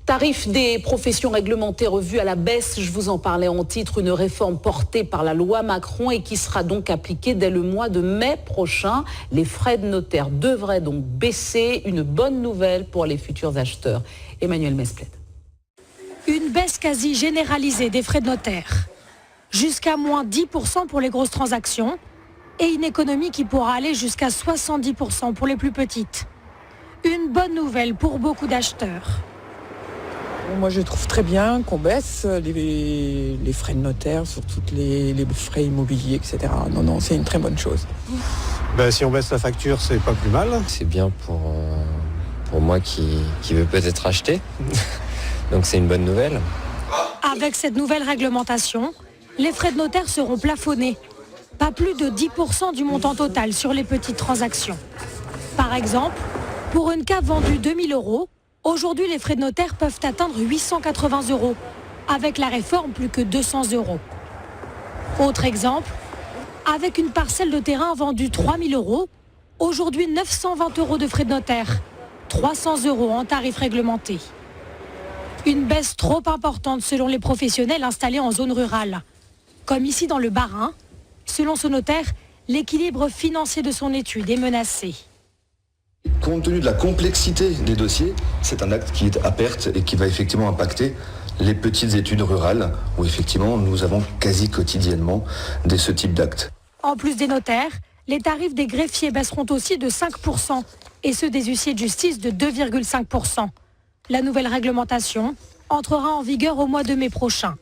Tarif des professions réglementées revus à la baisse, je vous en parlais en titre, une réforme portée par la loi Macron et qui sera donc appliquée dès le mois de mai prochain. Les frais de notaire devraient donc baisser, une bonne nouvelle pour les futurs acheteurs. Emmanuel Mesplède. Une baisse quasi généralisée des frais de notaire. Jusqu'à moins 10% pour les grosses transactions et une économie qui pourra aller jusqu'à 70% pour les plus petites. Une bonne nouvelle pour beaucoup d'acheteurs. Moi, je trouve très bien qu'on baisse les frais de notaire, surtout les frais immobiliers, etc. Non, c'est une très bonne chose. Si on baisse la facture, c'est pas plus mal. C'est bien pour moi qui veut peut-être acheter. Donc c'est une bonne nouvelle. Avec cette nouvelle réglementation, les frais de notaire seront plafonnés. Pas plus de 10% du montant total sur les petites transactions. Par exemple, pour une cave vendue 2 000 €, aujourd'hui, les frais de notaire peuvent atteindre 880 €. Avec la réforme, plus que 200 €. Autre exemple, avec une parcelle de terrain vendue 3 000 €, aujourd'hui 920 € de frais de notaire, 300 € en tarif réglementé. Une baisse trop importante selon les professionnels installés en zone rurale. Comme ici dans le Bas-Rhin, selon ce notaire, l'équilibre financier de son étude est menacé. Compte tenu de la complexité des dossiers, c'est un acte qui est à perte et qui va effectivement impacter les petites études rurales où effectivement nous avons quasi quotidiennement ce type d'actes. En plus des notaires, les tarifs des greffiers baisseront aussi de 5% et ceux des huissiers de justice de 2,5%. La nouvelle réglementation entrera en vigueur au mois de mai prochain.